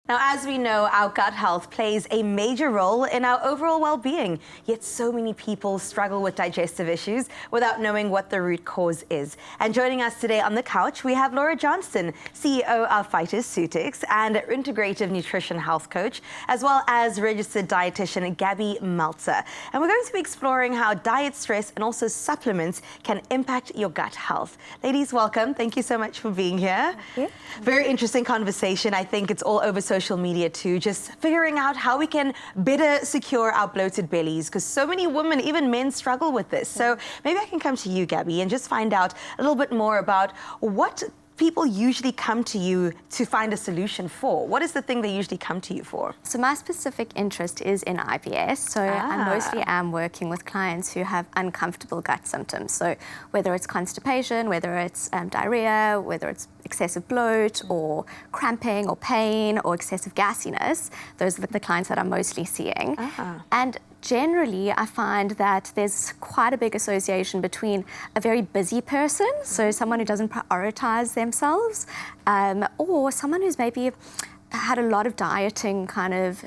Now, as we know, our gut health plays a major role in our overall well-being, yet so many people struggle with digestive issues without knowing what the root cause is. And joining us today on the couch, we have Laura Johnston, CEO of Phytoceutics and Integrative Nutrition Health Coach, as well as registered dietitian Gabi Meltzer. And we're going to be exploring how diet stress and also supplements can impact your gut health. Ladies, welcome. Thank you so much for being here. Thank you. Very interesting conversation. I think it's all over social media too, just figuring out how we can better secure our bloated bellies, because so many women, even men, struggle with this. So maybe I can come to you, Gabi, and just find out a little bit more about what people usually come to you to find a solution for. What is the thing they usually come to you for? So my specific interest is in IBS. So I mostly am working with clients who have uncomfortable gut symptoms. So whether it's constipation, whether it's diarrhea, whether it's excessive bloat or cramping or pain or excessive gassiness, those are the clients that I'm mostly seeing. And generally, I find that there's quite a big association between a very busy person, so someone who doesn't prioritize themselves, or someone who's maybe had a lot of dieting kind of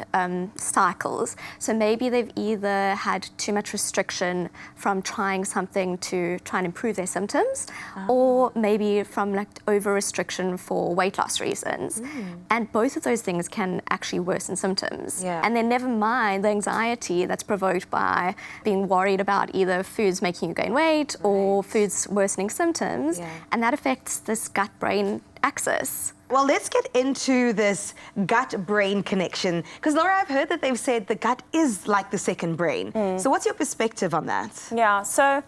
cycles. So maybe they've either had too much restriction from trying something to try and improve their symptoms, or maybe from like over restriction for weight loss reasons. And both of those things can actually worsen symptoms. And then never mind the anxiety that's provoked by being worried about either foods making you gain weight or foods worsening symptoms. And that affects this gut-brain axis. Well, let's get into this gut-brain connection, because Laura, I've heard that they've said the gut is like the second brain. So what's your perspective on that? Yeah, so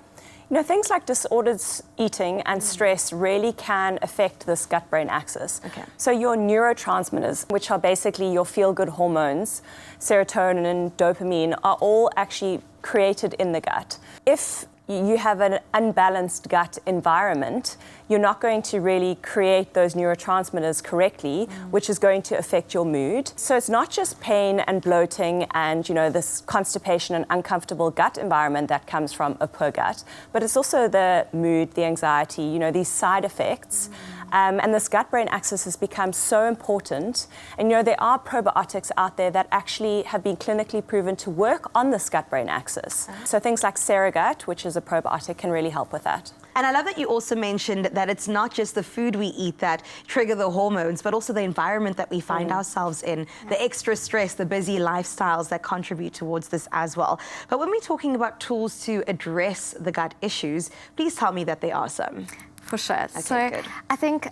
things like disordered eating and stress really can affect this gut-brain axis. So your neurotransmitters, which are basically your feel-good hormones, serotonin, dopamine, are all actually created in the gut. If you have an unbalanced gut environment, you're not going to really create those neurotransmitters correctly, which is going to affect your mood. So it's not just pain and bloating and this constipation and uncomfortable gut environment that comes from a poor gut, but it's also the mood, the anxiety, these side effects. And this gut-brain axis has become so important. And there are probiotics out there that actually have been clinically proven to work on this gut-brain axis. So things like Bettergut, which is a probiotic, can really help with that. And I love that you also mentioned that it's not just the food we eat that trigger the hormones, but also the environment that we find ourselves in, the extra stress, the busy lifestyles that contribute towards this as well. But when we're talking about tools to address the gut issues, please tell me that there are some. For sure. Okay, so good. I think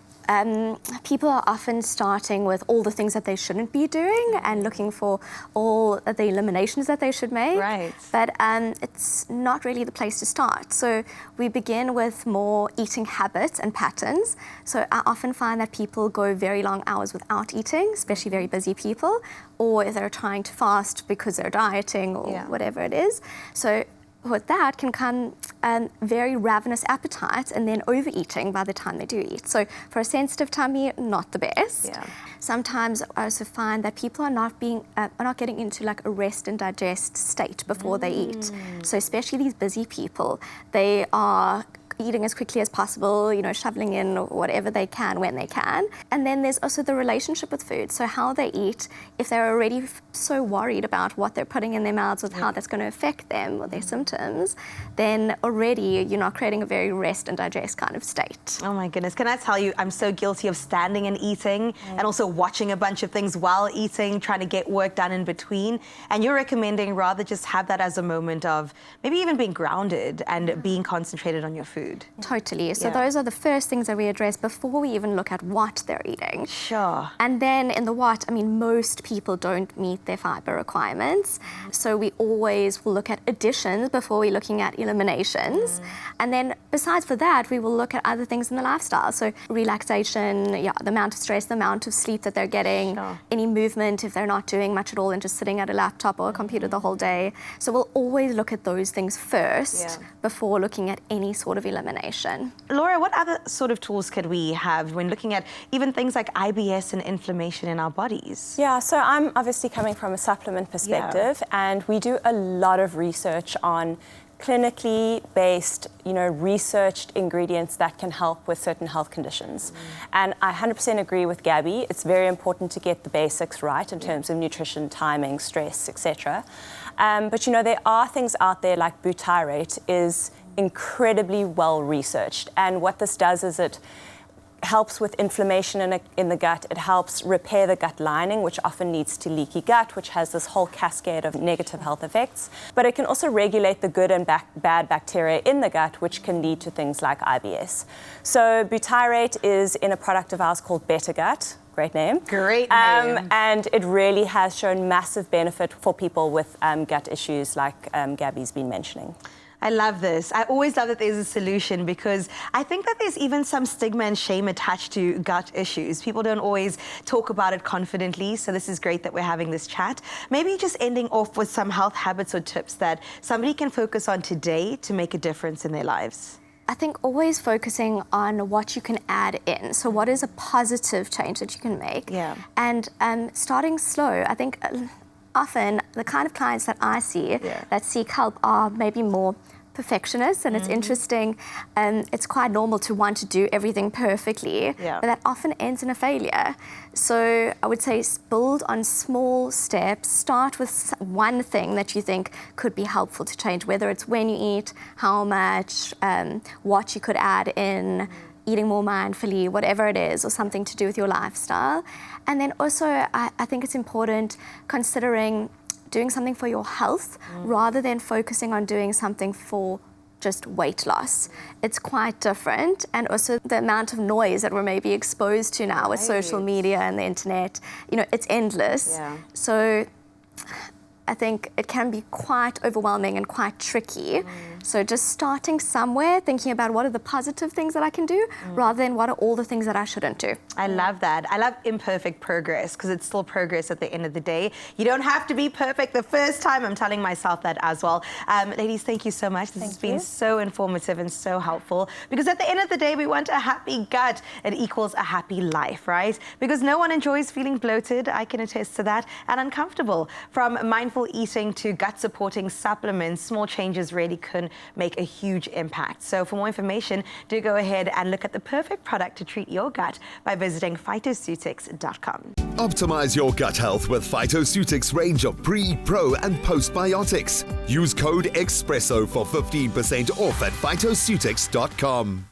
people are often starting with all the things that they shouldn't be doing and looking for all the eliminations that they should make. But it's not really the place to start. So we begin with more eating habits and patterns. So I often find that people go very long hours without eating, especially very busy people, or if they're trying to fast because they're dieting or whatever it is. So with that can come very ravenous appetite and then overeating by the time they do eat. So for a sensitive tummy, not the best. Sometimes I also find that people are not getting into like a rest and digest state before they eat. So especially these busy people, they are eating as quickly as possible, shoveling in whatever they can when they can. And then there's also the relationship with food. So how they eat, if they're already so worried about what they're putting in their mouths or how that's going to affect them or their symptoms, then already you're not creating a very rest and digest kind of state. Oh my goodness, can I tell you, I'm so guilty of standing and eating and also watching a bunch of things while eating, trying to get work done in between. And you're recommending rather just have that as a moment of maybe even being grounded and being concentrated on your food. Totally. So those are the first things that we address before we even look at what they're eating. And then in the what, most people don't meet their fiber requirements. So we always will look at additions before we're looking at eliminations. And then besides for that, we will look at other things in the lifestyle. So relaxation, the amount of stress, the amount of sleep that they're getting, any movement if they're not doing much at all and just sitting at a laptop or a computer the whole day. So we'll always look at those things first before looking at any sort of elimination. Laura, what other sort of tools could we have when looking at even things like IBS and inflammation in our bodies? Yeah, so I'm obviously coming from a supplement perspective, and we do a lot of research on clinically based, researched ingredients that can help with certain health conditions. And I 100% agree with Gabi. It's very important to get the basics right in terms of nutrition, timing, stress, etc. But there are things out there like Butyrate is incredibly well researched. And what this does is it helps with inflammation in the gut. It helps repair the gut lining, which often leads to leaky gut, which has this whole cascade of negative health effects. But it can also regulate the good and bad bacteria in the gut, which can lead to things like IBS. So Butyrate is in a product of ours called Bettergut. Great name. Great name. And it really has shown massive benefit for people with gut issues like Gabi's been mentioning. I love this. I always love that there's a solution, because I think that there's even some stigma and shame attached to gut issues. People don't always talk about it confidently, so this is great that we're having this chat. Maybe just ending off with some health habits or tips that somebody can focus on today to make a difference in their lives. I think always focusing on what you can add in. So what is a positive change that you can make? Yeah. And starting slow. I think often the kind of clients that I see that seek help are maybe more perfectionists, and it's interesting, and it's quite normal to want to do everything perfectly, but that often ends in a failure. So I would say build on small steps. Start with one thing that you think could be helpful to change, whether it's when you eat, how much, what you could add in, eating more mindfully, whatever it is, or something to do with your lifestyle. And then also, I think it's important considering doing something for your health rather than focusing on doing something for just weight loss. It's quite different. And also the amount of noise that we're maybe exposed to now with social media and the internet, it's endless. So I think it can be quite overwhelming and quite tricky. So just starting somewhere, thinking about what are the positive things that I can do, rather than what are all the things that I shouldn't do. I love that. I love imperfect progress, because it's still progress at the end of the day. You don't have to be perfect the first time. I'm telling myself that as well. Ladies, thank you so much. This has been so informative and so helpful, because at the end of the day, we want a happy gut. It equals a happy life, right? Because no one enjoys feeling bloated. I can attest to that. And uncomfortable. From mindful eating to gut supporting supplements, small changes really can make a huge impact. So for more information, do go ahead and look at the perfect product to treat your gut by visiting Phytoceutics.com. Optimize your gut health with Phytoceutics range of pre, pro, and postbiotics. Use code EXPRESSO for 15% off at Phytoceutics.com.